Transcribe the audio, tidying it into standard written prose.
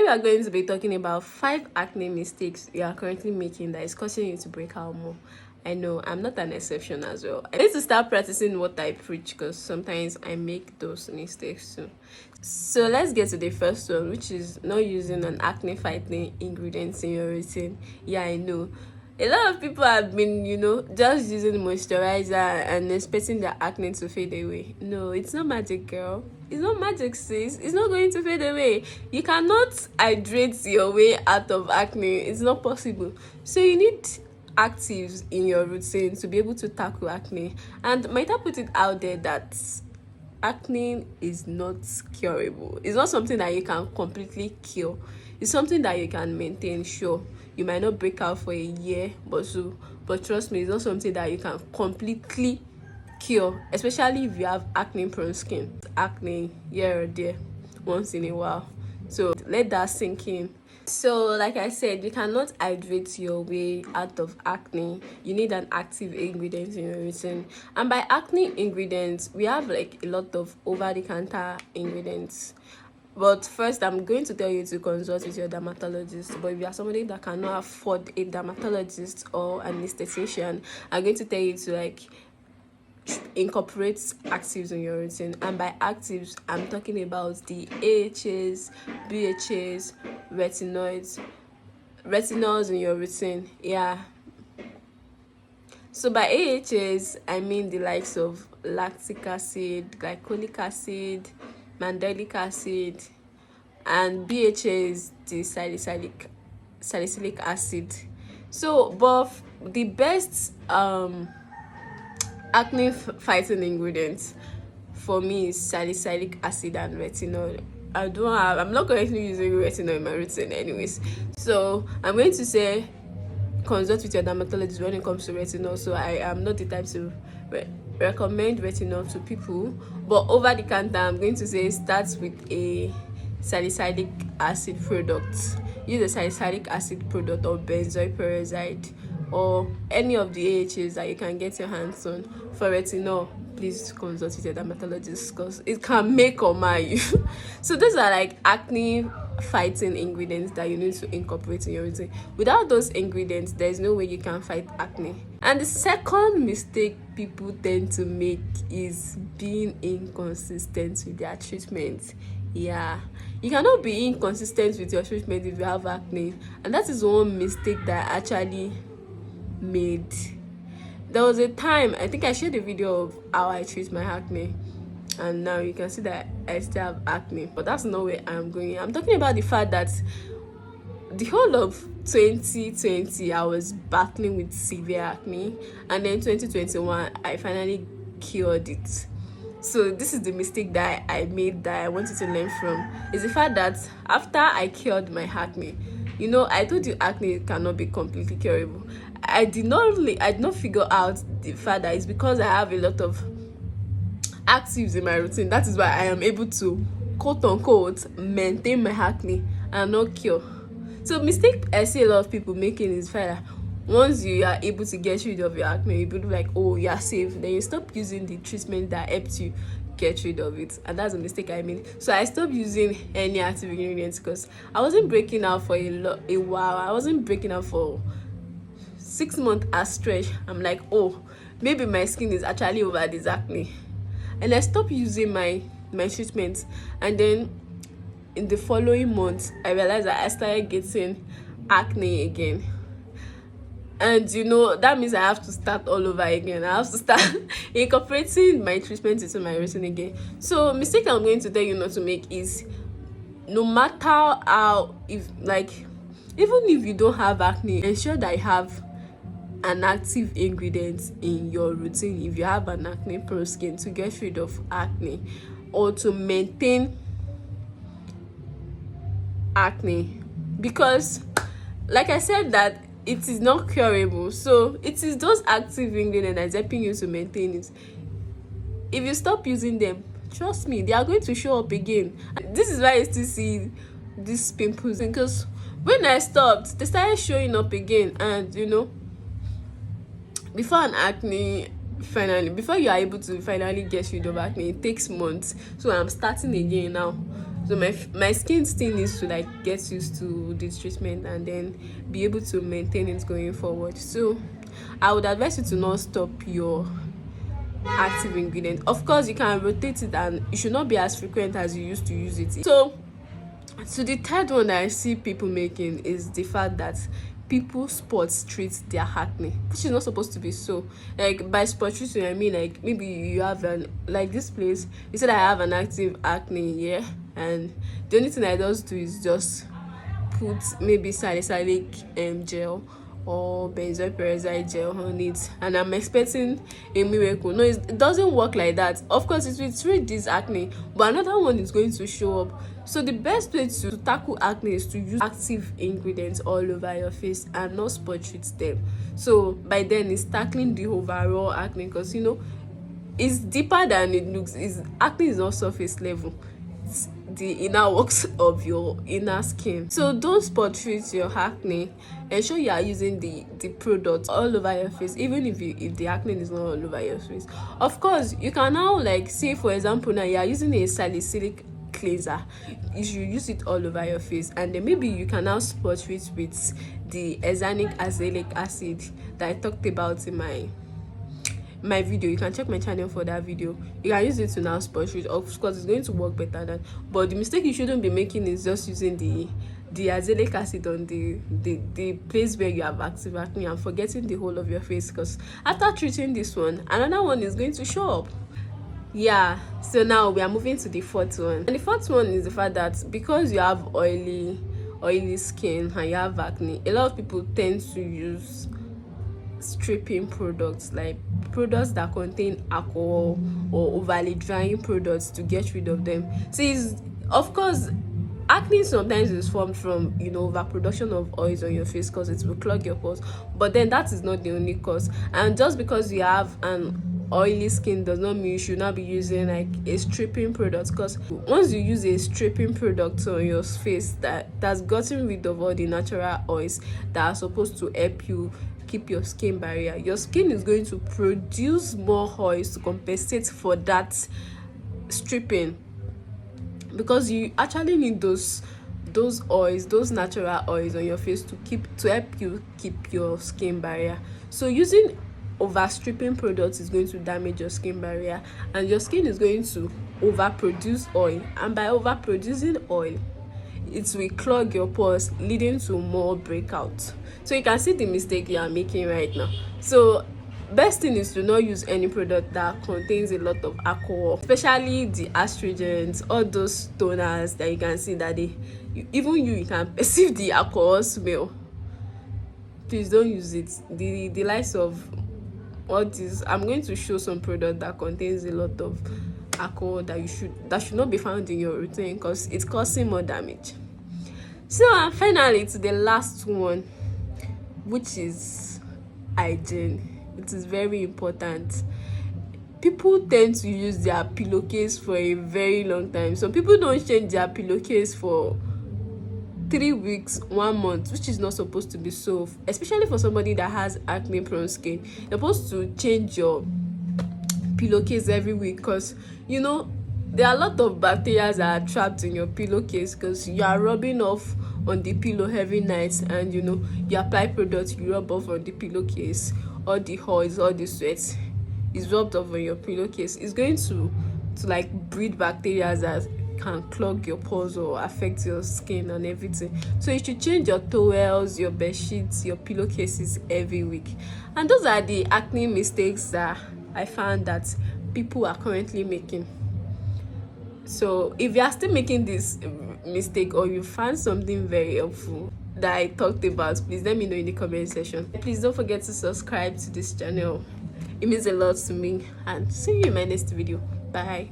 we are going to be talking about 5 acne mistakes you are currently making that is causing you to break out more. I know I'm not an exception as well. I need to start practicing what I preach because sometimes I make those mistakes too. So let's get to the first one, which is not using an acne fighting ingredient in your routine. Yeah, I know. A lot of people have been, just using moisturizer and expecting their acne to fade away. No, it's not magic, girl. It's not magic, sis. It's not going to fade away. You cannot hydrate your way out of acne. It's not possible. So you need actives in your routine to be able to tackle acne. And might I put it out there that acne is not curable. It's not something that you can completely cure. It's something that you can maintain. Sure, you might not break out for a year but trust me, it's not something that you can completely cure, especially if you have acne prone skin. Acne here or there once in a while, so let that sink in. So like I said, you cannot hydrate your way out of acne. You need an active ingredient in your routine, and by acne ingredients we have like a lot of over-the-counter ingredients. But first, I'm going to tell you to consult with your dermatologist. But if you are somebody that cannot afford a dermatologist or an esthetician, I'm going to tell you to incorporate actives in your routine. And by actives, I'm talking about the AHAs, BHAs, retinols in your routine. Yeah. So by AHAs, I mean the likes of lactic acid, glycolic acid, mandelic acid, and BHA is the salicylic acid. So both the best acne fighting ingredients for me is salicylic acid and retinol. I'm not currently using retinol in my routine anyways, so I'm going to say consult with your dermatologist when it comes to retinol. So I am not the type to recommend retinol to people, but over the counter I'm going to say start with a salicylic acid product. Use a salicylic acid product or benzoyl peroxide or any of the AHAs that you can get your hands on. For retinol, please consult with your dermatologist because it can make or mar you. So those are like acne fighting ingredients that you need to incorporate in your routine. Without those ingredients, there's no way you can fight acne. And the second mistake people tend to make is being inconsistent with their treatment. Yeah, you cannot be inconsistent with your treatment if you have acne, and that is one mistake that I actually made. There was a time, I think I shared a video of how I treat my acne, and now you can see that I still have acne, but that's not where I'm going. I'm talking about the fact that the whole of 2020 I was battling with severe acne, and then 2021 I finally cured it. So this is the mistake that I made that I wanted to learn from, is the fact that after I cured my acne, I told you acne cannot be completely curable. I did not figure out the fact that it's because I have a lot of actives in my routine. That is why I am able to quote unquote maintain my acne and not cure. So mistake I see a lot of people making is that once you are able to get rid of your acne, you be like, oh, you are safe, then you stop using the treatment that helped you get rid of it. And that's a mistake I made. So I stopped using any active ingredients because I wasn't breaking out for a while. I wasn't breaking out for 6 months at stretch. I'm like, oh, maybe my skin is actually over this acne, and I stopped using my treatment. And then in the following months I realized that I started getting acne again, and that means I have to start all over again. I have to start incorporating my treatment into my routine again. So mistake I'm going to tell you not to make is, no matter how, even if you don't have acne, ensure that you have an active ingredient in your routine if you have an acne prone skin, to get rid of acne or to maintain acne. Because like I said that it is not curable, so it is those active ingredients that's helping you to maintain it. If you stop using them, trust me, they are going to show up again. This is why I still see these pimples, because when I stopped, they started showing up again. And before you are able to finally get rid of acne, it takes months. So I'm starting again now. So my skin still needs to like get used to the treatment and then be able to maintain it going forward. So I would advise you to not stop your active ingredient. Of course, you can rotate it and it should not be as frequent as you used to use it. So the third one that I see people making is the fact that people spot treat their acne, which is not supposed to be so. Like, by spot treating, I mean like maybe you have an, like this place, you said I have an active acne, yeah, and the only thing I just do is just put maybe salicylic gel or benzoyl peroxide gel on it, and I'm expecting a miracle. No, it doesn't work like that. Of course it will treat this acne, but another one is going to show up. So the best way to tackle acne is to use active ingredients all over your face and not spot treat them. So by then it's tackling the overall acne, because you know it's deeper than it looks. Is acne is not surface level, it's the inner works of your inner skin. So don't spot treat your acne. Ensure you are using the product all over your face, even if the acne is not all over your face. Of course you can now, like, say for example now you are using a salicylic cleanser, you should use it all over your face, and then maybe you can now spot treat with the hexanic azelaic acid that I talked about in my video. You can check my channel for that video. You can use it to now spot treat. Of course it's going to work better than, but the mistake you shouldn't be making is just using the azelaic acid on the place where you have active acne and forgetting the whole of your face, because after treating this one, another one is going to show up. Yeah, so now we are moving to the fourth one, and the fourth one is the fact that because you have oily skin and you have acne, a lot of people tend to use stripping products, like products that contain alcohol or overly drying products to get rid of them. So of course acne sometimes is formed from, you know, overproduction of oils on your face, because it will clog your pores, but then that is not the only cause. And just because you have an oily skin does not mean you should not be using like a stripping product, because once you use a stripping product on your face that's gotten rid of all the natural oils that are supposed to help you keep your skin barrier, your skin is going to produce more oils to compensate for that stripping, because you actually need those oils, those natural oils on your face to help you keep your skin barrier. So using overstripping products is going to damage your skin barrier, and your skin is going to overproduce oil, and by overproducing oil it will clog your pores, leading to more breakout. So you can see the mistake you are making right now. So best thing is to not use any product that contains a lot of alcohol, especially the astringents, all those toners that you can see that even you can perceive the alcohol smell. Please don't use it. The likes of all this, I'm going to show some product that contains a lot of alcohol that should not be found in your routine, because it's causing more damage. So and finally to the last one, which is hygiene. It is very important. People tend to use their pillowcase for a very long time. Some people don't change their pillowcase for 3 weeks, 1 month, which is not supposed to be so, especially for somebody that has acne prone skin. You're supposed to change your pillowcase every week, because you know there are a lot of bacteria that are trapped in your pillowcase, because you are rubbing off on the pillow every night, and you know you apply products, you rub off on the pillowcase, all the oils, all the sweat is rubbed off on your pillowcase. It's going to like breed bacteria that can clog your pores or affect your skin and everything. So you should change your towels, your bed sheets, your pillowcases every week. And those are the acne mistakes that I found that people are currently making. So if you are still making this mistake, or you find something very helpful that I talked about, please let me know in the comment section. Please don't forget to subscribe to this channel. It means a lot to me, and see you in my next video. Bye.